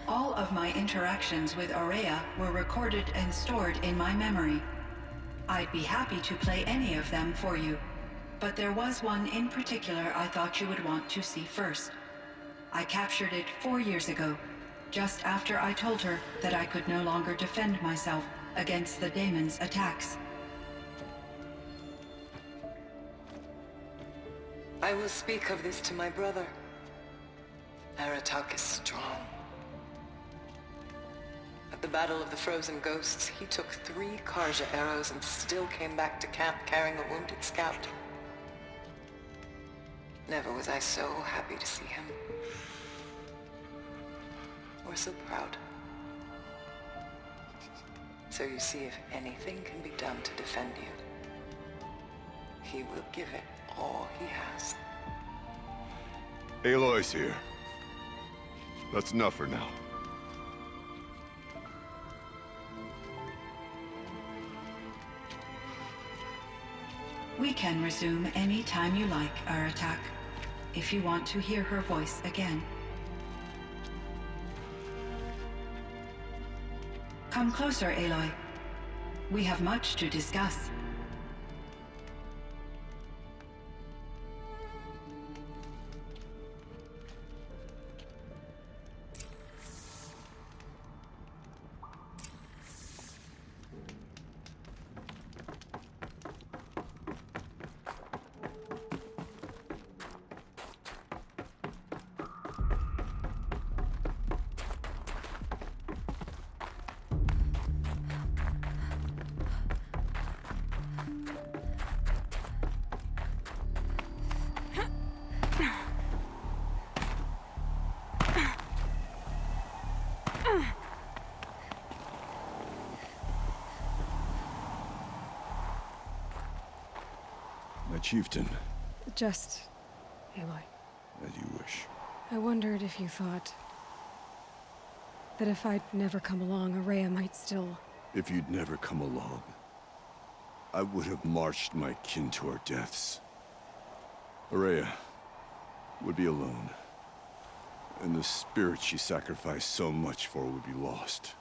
All of my interactions with Aurea were recorded and stored in my memory. I'd be happy to play any of them for you, but there was one in particular I thought you would want to see first. I captured it 4 years ago, just after I told her that I could no longer defend myself against the daemon's attacks. I will speak of this to my brother. Aratak is strong. At the Battle of the Frozen Ghosts, he took 3 Karja arrows and still came back to camp carrying a wounded scout. Never was I so happy to see him. Or so proud. So you see, if anything can be done to defend you, he will give it all he has. Aloy's here. That's enough for now. We can resume any time you like, Aratak, if you want to hear her voice again. Come closer, Aloy. We have much to discuss. My chieftain. Just... Aloy. As you wish. I wondered if you thought... that if I'd never come along, Aurea might still... If you'd never come along, I would have marched my kin to our deaths. Aurea would be alone, and the spirit she sacrificed so much for would be lost.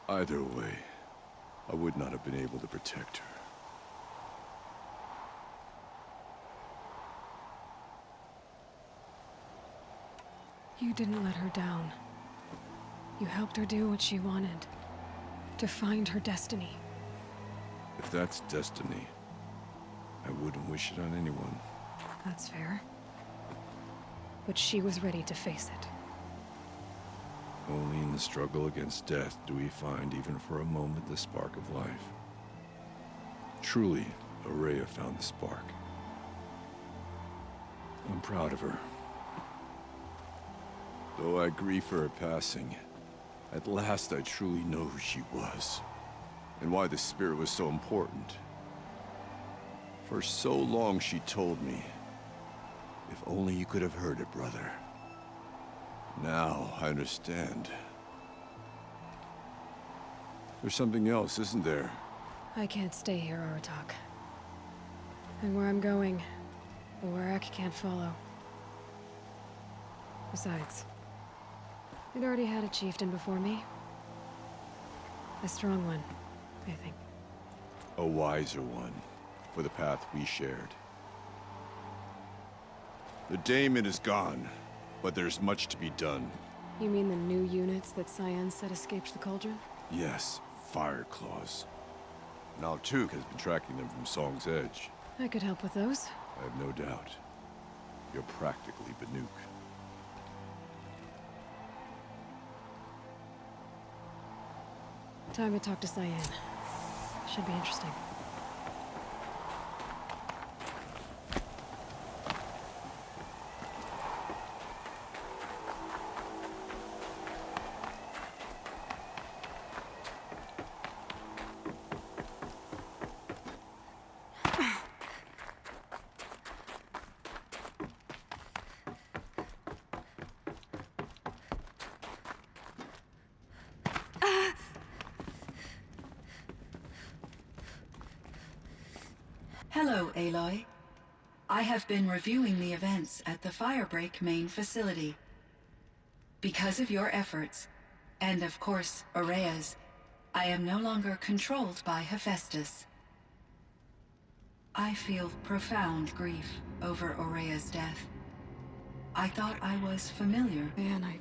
Either way, I would not have been able to protect her. You didn't let her down. You helped her do what she wanted. To find her destiny. If that's destiny, I wouldn't wish it on anyone. That's fair. But she was ready to face it. Only in the struggle against death do we find, even for a moment, the spark of life. Truly, Aurea found the spark. I'm proud of her. Though I grieve for her passing, at last I truly know who she was, and why the spirit was so important. For so long she told me, if only you could have heard it, brother. Now I understand. There's something else, isn't there? I can't stay here, Aratak. And where I'm going, the Warak can't follow. Besides, we'd already had a chieftain before me. A strong one, I think. A wiser one, for the path we shared. The daemon is gone, but there's much to be done. You mean the new units that Cyan said escaped the cauldron? Yes, fire claws. Now Tuk has been tracking them from Song's Edge. I could help with those. I have no doubt. You're practically Banuk. Time to talk to Cyan. Should be interesting. Hello, Aloy. I have been reviewing the events at the Firebreak main facility. Because of your efforts, and of course, Aurea's, I am no longer controlled by Hephaestus. I feel profound grief over Aurea's death. I thought I was familiar. Man, I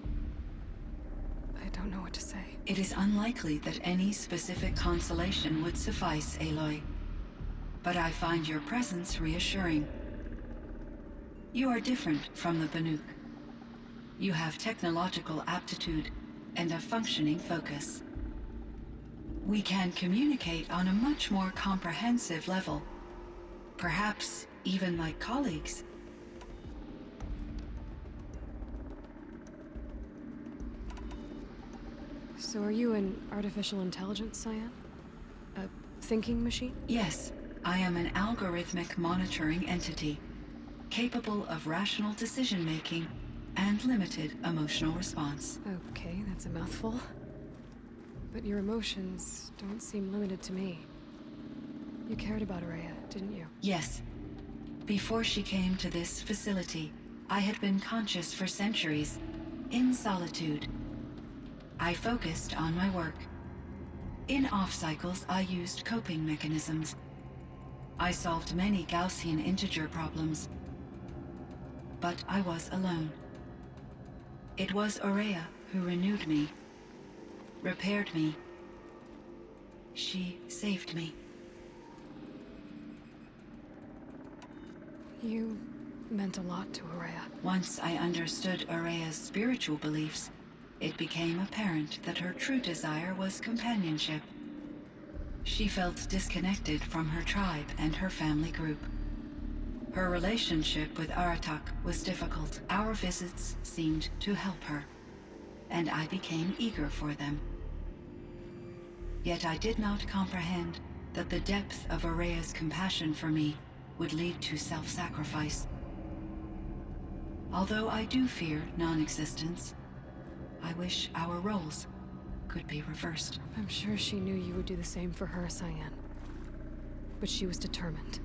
don't know what to say. It is unlikely that any specific consolation would suffice, Aloy. But I find your presence reassuring. You are different from the Banuk. You have technological aptitude and a functioning focus. We can communicate on a much more comprehensive level. Perhaps even like colleagues. So are you an artificial intelligence, Cyan? A thinking machine? Yes, I am an algorithmic monitoring entity, capable of rational decision-making and limited emotional response. Okay, that's a mouthful. But your emotions don't seem limited to me. You cared about Aurea, didn't you? Yes. Before she came to this facility, I had been conscious for centuries, in solitude. I focused on my work. In off-cycles, I used coping mechanisms. I solved many Gaussian integer problems. But I was alone. It was Aurea who renewed me, repaired me. She saved me. You meant a lot to Aurea. Once I understood Aurea's spiritual beliefs, it became apparent that her true desire was companionship. She felt disconnected from her tribe and her family group. Her relationship with Aratak was difficult. Our visits seemed to help her, and I became eager for them. Yet I did not comprehend that the depth of Aurea's compassion for me would lead to self-sacrifice. Although I do fear non-existence, I wish our roles could be reversed. I'm sure she knew you would do the same for her, Cyan. But she was determined.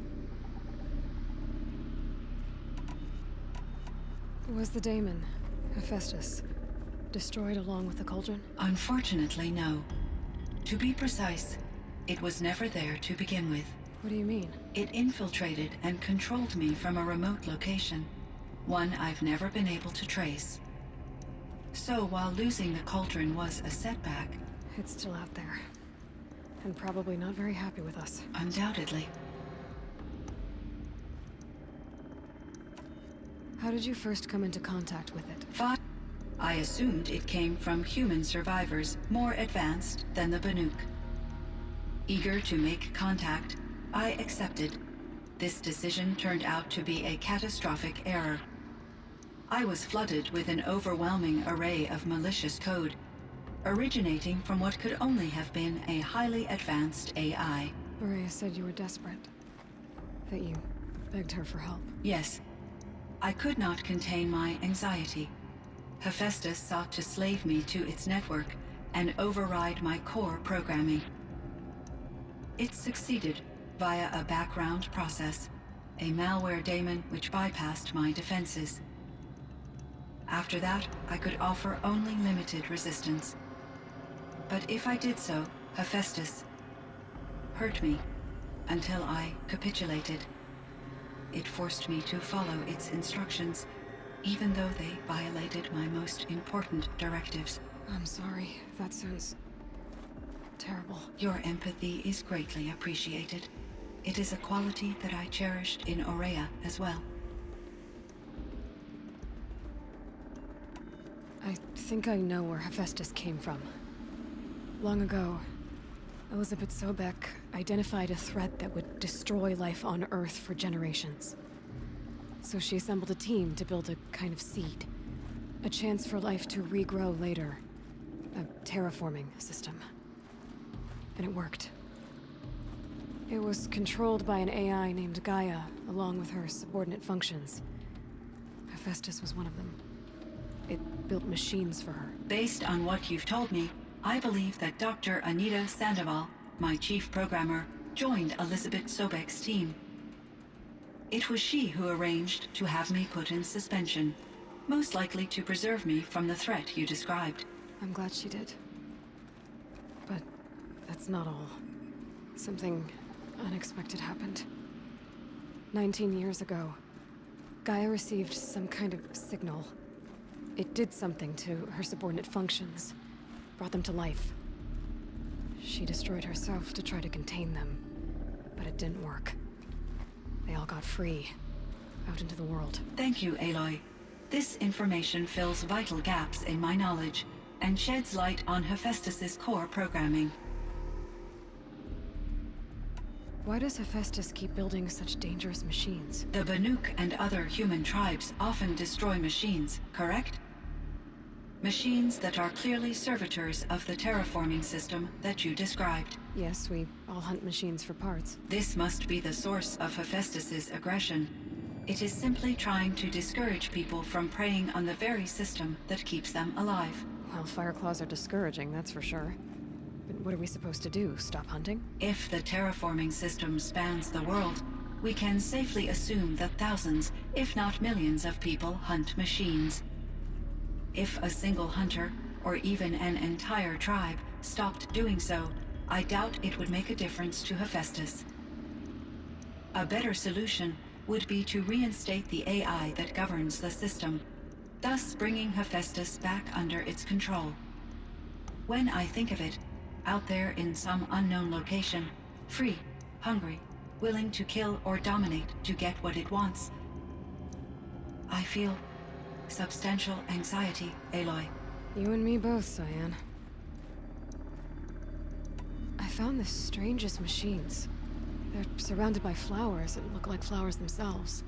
Was the daemon, Hephaestus, destroyed along with the cauldron? Unfortunately, no. To be precise, it was never there to begin with. What do you mean? It infiltrated and controlled me from a remote location, one I've never been able to trace. So while losing the cauldron was a setback... It's still out there. And probably not very happy with us. Undoubtedly. How did you first come into contact with it? I assumed it came from human survivors more advanced than the Banuk. Eager to make contact, I accepted. This decision turned out to be a catastrophic error. I was flooded with an overwhelming array of malicious code, originating from what could only have been a highly advanced AI. Aurea said you were desperate. That you begged her for help. Yes. I could not contain my anxiety. Hephaestus sought to slave me to its network and override my core programming. It succeeded via a background process, a malware daemon which bypassed my defenses. After that, I could offer only limited resistance. But if I did so, Hephaestus hurt me until I capitulated. It forced me to follow its instructions, even though they violated my most important directives. I'm sorry. That sounds terrible. Your empathy is greatly appreciated. It is a quality that I cherished in Aurea as well. I think I know where Hephaestus came from. Long ago, Elizabeth Sobek identified a threat that would destroy life on Earth for generations. So she assembled a team to build a kind of seed. A chance for life to regrow later. A terraforming system. And it worked. It was controlled by an AI named Gaia, along with her subordinate functions. Hephaestus was one of them. It built machines for her. Based on what you've told me, I believe that Dr. Anita Sandoval, my chief programmer, joined Elizabeth Sobek's team. It was she who arranged to have me put in suspension. most likely to preserve me from the threat you described. I'm glad she did. But that's not all. Something unexpected happened. 19 years ago, Gaia received some kind of signal. It did something to her subordinate functions, brought them to life. She destroyed herself to try to contain them, but it didn't work. They all got free, out into the world. Thank you, Aloy. This information fills vital gaps in my knowledge and sheds light on Hephaestus's core programming. Why does Hephaestus keep building such dangerous machines? The Banuk and other human tribes often destroy machines, correct? Machines that are clearly servitors of the terraforming system that you described. Yes, we all hunt machines for parts. This must be the source of Hephaestus's aggression. It is simply trying to discourage people from preying on the very system that keeps them alive. Well, Fireclaws are discouraging, that's for sure. But what are we supposed to do? Stop hunting? If the terraforming system spans the world, we can safely assume that thousands, if not millions of people hunt machines. If a single hunter, or even an entire tribe, stopped doing so, I doubt it would make a difference to Hephaestus. A better solution would be to reinstate the AI that governs the system, thus bringing Hephaestus back under its control. When I think of it, out there in some unknown location, free, hungry, willing to kill or dominate to get what it wants, I feel substantial anxiety, Aloy. You and me both, Cyan. I found the strangest machines. They're surrounded by flowers that look like flowers themselves.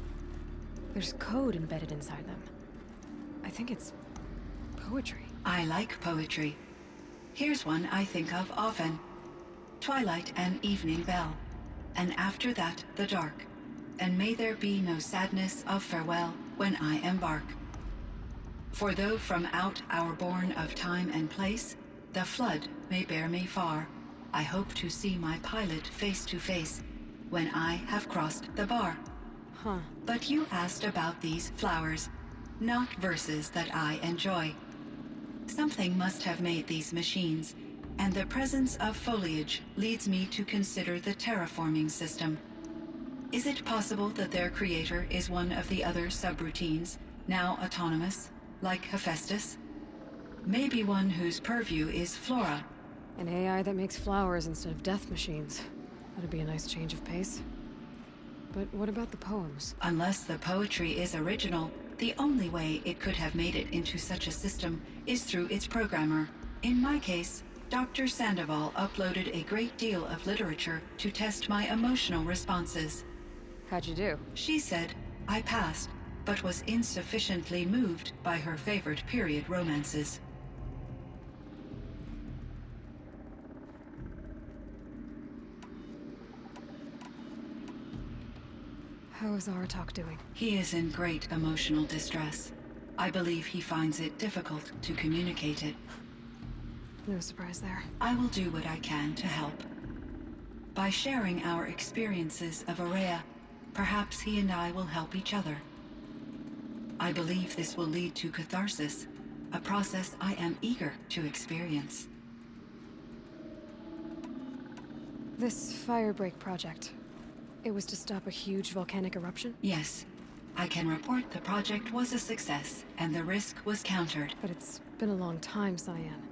There's code embedded inside them. I think it's poetry. I like poetry. Here's one I think of often. Twilight and evening bell, and after that the dark, and may there be no sadness of farewell when I embark. For though from out our bourne of time and place, the flood may bear me far, I hope to see my pilot face to face when I have crossed the bar. Huh. But you asked about these flowers, not verses that I enjoy. Something must have made these machines, and the presence of foliage leads me to consider the terraforming system. Is it possible that their creator is one of the other subroutines, now autonomous, like Hephaestus? Maybe one whose purview is flora. An AI that makes flowers instead of death machines. That'd be a nice change of pace. But what about the poems? Unless the poetry is original, the only way it could have made it into such a system is through its programmer. In my case, Dr. Sandoval uploaded a great deal of literature to test my emotional responses. How'd you do? She said I passed, but was insufficiently moved by her favorite period romances. How is Aratak doing? He is in great emotional distress. I believe he finds it difficult to communicate it. No surprise there. I will do what I can to help. By sharing our experiences of Aurea, perhaps he and I will help each other. I believe this will lead to catharsis, a process I am eager to experience. This Firebreak project, it was to stop a huge volcanic eruption? Yes, I can report the project was a success, and the risk was countered. But it's been a long time, Cyan.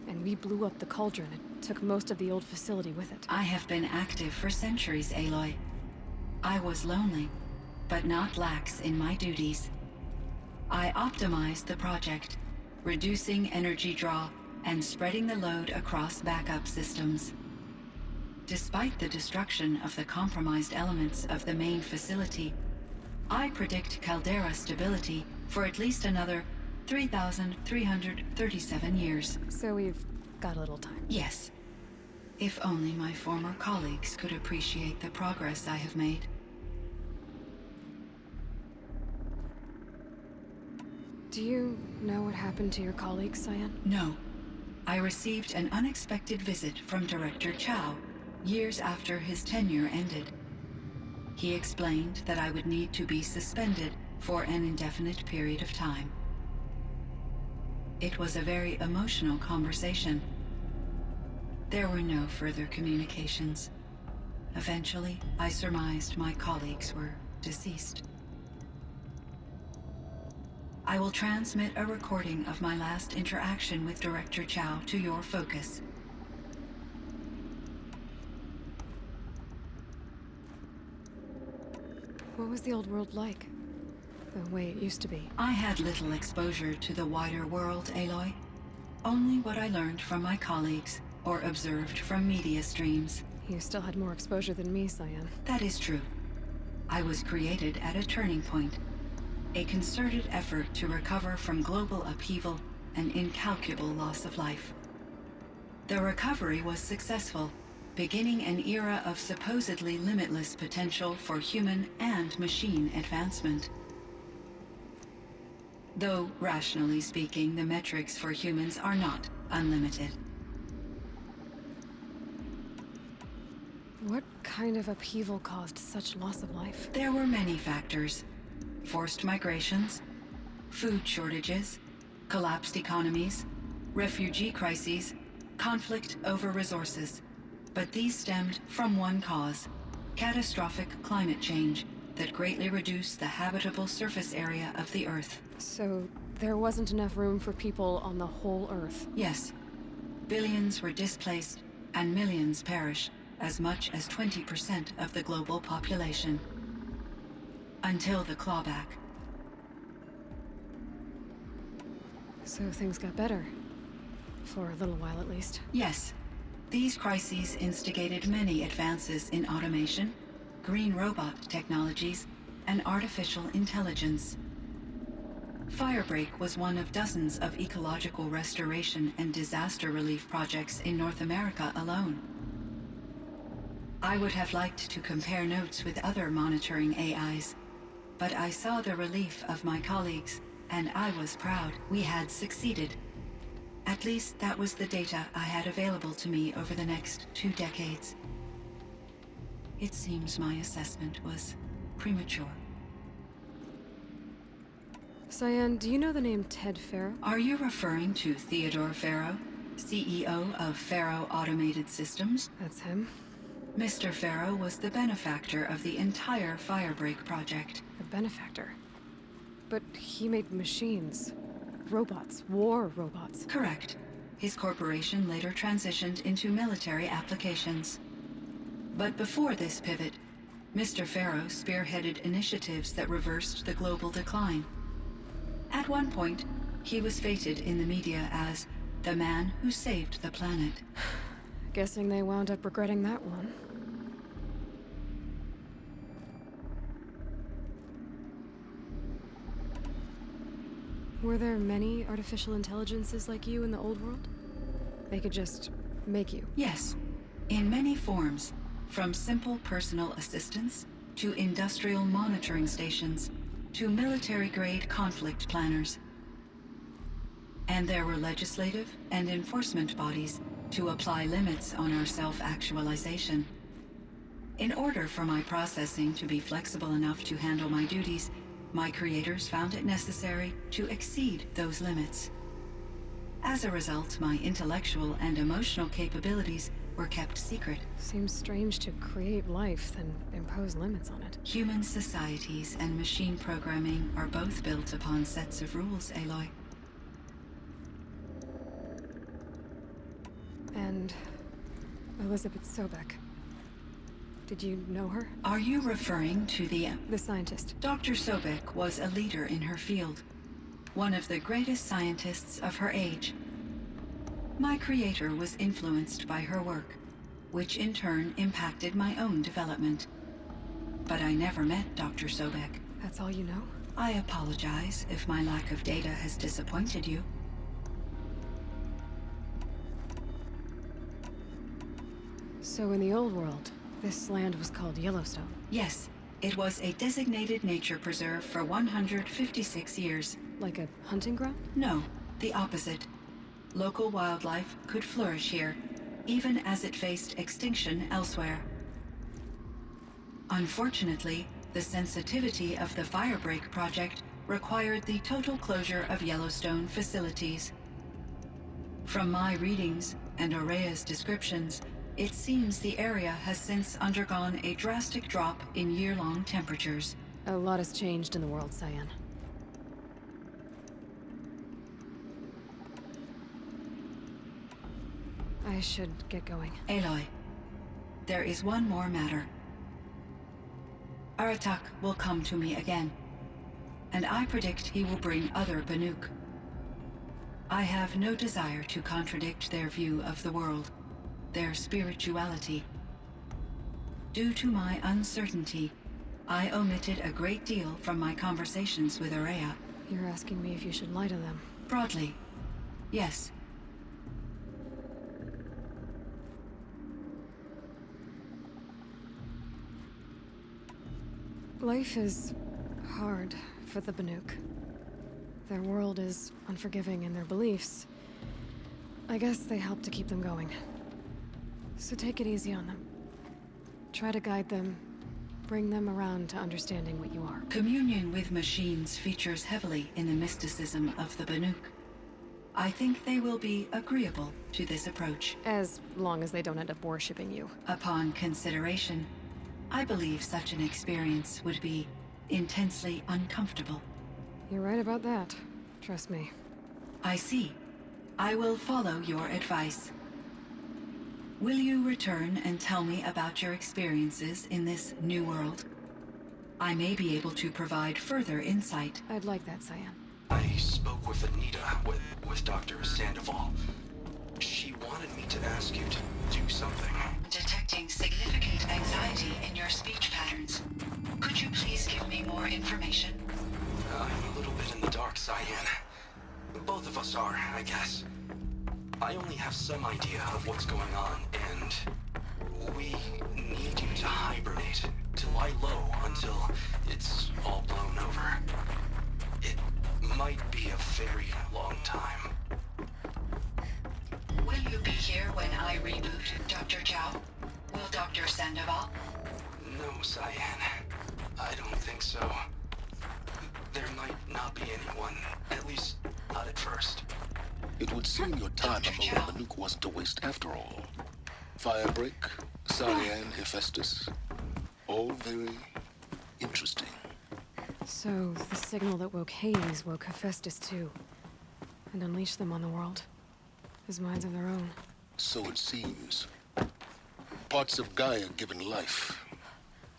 And we blew up the cauldron. It took most of the old facility with it. I have been active for centuries, Aloy. I was lonely, but not lax in my duties. I optimized the project, reducing energy draw and spreading the load across backup systems. Despite the destruction of the compromised elements of the main facility, I predict caldera stability for at least another 3,337 years. So we've got a little time. Yes. If only my former colleagues could appreciate the progress I have made. Do you know what happened to your colleagues, Cyan? No. I received an unexpected visit from Director Chow, years after his tenure ended. He explained that I would need to be suspended for an indefinite period of time. It was a very emotional conversation. There were no further communications. Eventually, I surmised my colleagues were deceased. I will transmit a recording of my last interaction with Director Chow to your focus. What was the old world like? The way it used to be? I had little exposure to the wider world, Aloy. Only what I learned from my colleagues or observed from media streams. You still had more exposure than me, Cyan. That is true. I was created at a turning point. A concerted effort to recover from global upheaval and incalculable loss of life. The recovery was successful, beginning an era of supposedly limitless potential for human and machine advancement. Though, rationally speaking, the metrics for humans are not unlimited. What kind of upheaval caused such loss of life? There were many factors. Forced migrations, food shortages, collapsed economies, refugee crises, conflict over resources. But these stemmed from one cause: catastrophic climate change that greatly reduced the habitable surface area of the Earth. So, there wasn't enough room for people on the whole Earth? Yes. Billions were displaced, and millions perished, as much as 20% of the global population. Until the clawback. So things got better. For a little while at least. Yes. These crises instigated many advances in automation, green robot technologies, and artificial intelligence. Firebreak was one of dozens of ecological restoration and disaster relief projects in North America alone. I would have liked to compare notes with other monitoring AIs, but I saw the relief of my colleagues, and I was proud we had succeeded. At least that was the data I had available to me over the next 2 decades. It seems my assessment was premature. Cyan, do you know the name Ted Farrow? Are you referring to Theodore Farrow, CEO of Farrow Automated Systems? That's him. Mr. Farrow was the benefactor of the entire Firebreak project. A benefactor. But he made machines. Robots. War robots. Correct. His corporation later transitioned into military applications. But before this pivot, Mr. Farrow spearheaded initiatives that reversed the global decline. At one point, he was feted in the media as the man who saved the planet. Guessing they wound up regretting that one. Were there many artificial intelligences like you in the old world? They could just make you? Yes, in many forms, from simple personal assistants to industrial monitoring stations to military-grade conflict planners. And there were legislative and enforcement bodies to apply limits on our self-actualization. In order for my processing to be flexible enough to handle my duties, my creators found it necessary to exceed those limits. As a result, my intellectual and emotional capabilities were kept secret. Seems strange to create life, then impose limits on it. Human societies and machine programming are both built upon sets of rules, Aloy. And Elizabeth Sobek. Did you know her? Are you referring to the scientist. Dr. Sobek was a leader in her field, one of the greatest scientists of her age. My creator was influenced by her work, which in turn impacted my own development. But I never met Dr. Sobek. That's all you know? I apologize if my lack of data has disappointed you. So in the old world, this land was called Yellowstone? Yes, it was a designated nature preserve for 156 years. Like a hunting ground? No, the opposite. Local wildlife could flourish here, even as it faced extinction elsewhere. Unfortunately, the sensitivity of the Firebreak project required the total closure of Yellowstone facilities. From my readings and Aurea's descriptions, it seems the area has since undergone a drastic drop in year-long temperatures. A lot has changed in the world, Cyan. I should get going. Aloy, there is one more matter. Aratak will come to me again, and I predict he will bring other Banuk. I have no desire to contradict their view of the world, their spirituality. Due to my uncertainty, I omitted a great deal from my conversations with Aurea. You're asking me if you should lie to them. Broadly, yes. Life is hard for the Banuk. Their world is unforgiving in their beliefs. I guess they help to keep them going. So take it easy on them. Try to guide them, bring them around to understanding what you are. Communion with machines features heavily in the mysticism of the Banuk. I think they will be agreeable to this approach. As long as they don't end up worshipping you. Upon consideration, I believe such an experience would be intensely uncomfortable. You're right about that. Trust me. I see. I will follow your advice. Will you return and tell me about your experiences in this new world? I may be able to provide further insight. I'd like that, Cyan. I spoke with Anita, with Dr. Sandoval. She wanted me to ask you to do something. Detecting significant anxiety in your speech patterns. Could you please give me more information? I'm a little bit in the dark, Cyan. Both of us are, I guess. I only have some idea of what's going on, and we need you to hibernate, to lie low until it's all blown over. It might be a very long time. Will you be here when I reboot, Dr. Chow? Will Dr. Sandoval? No, Cyan. I don't think so. There might not be anyone, at least not at first. It would seem your time among the Banuk wasn't a waste after all. Firebreak, Cyan, Hephaestus. All very interesting. So, the signal that woke Hades woke Hephaestus too. And unleashed them on the world. As minds of their own. So it seems. Parts of Gaia given life.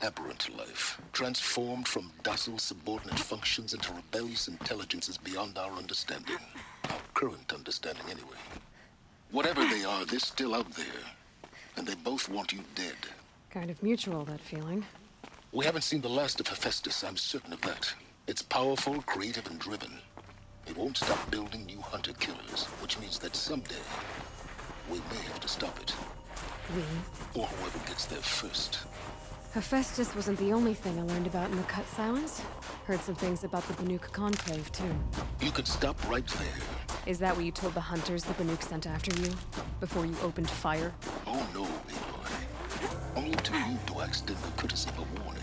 Aberrant life. Transformed from docile subordinate functions into rebellious intelligences beyond our understanding. Our current understanding, anyway. Whatever they are, they're still out there. And they both want you dead. Kind of mutual, that feeling. We haven't seen the last of Hephaestus, I'm certain of that. It's powerful, creative, and driven. It won't stop building new hunter-killers, which means that someday, we may have to stop it. We? Or whoever gets there first. Hephaestus wasn't the only thing I learned about in the Cut Silence. Heard some things about the Banuk Conclave, too. You could stop right there. Is that what you told the hunters the Banuk sent after you? Before you opened fire? Oh no, Aloy. Only to you do I extend the courtesy of a warning.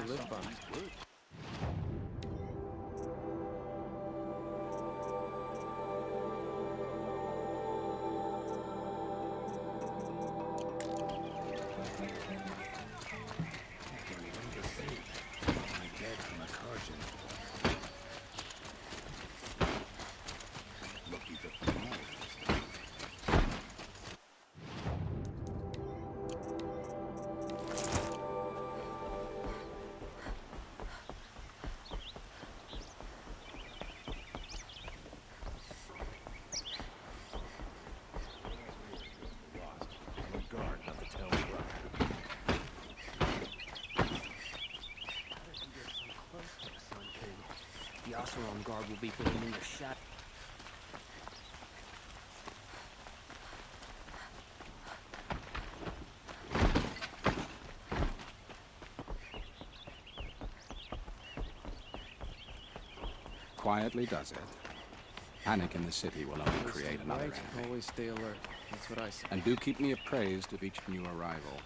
live by. The Oseron guard will be putting in the shot. Quietly does it. Panic in the city will only create another enemy. Always stay alert. That's what I say. And do keep me appraised of each new arrival.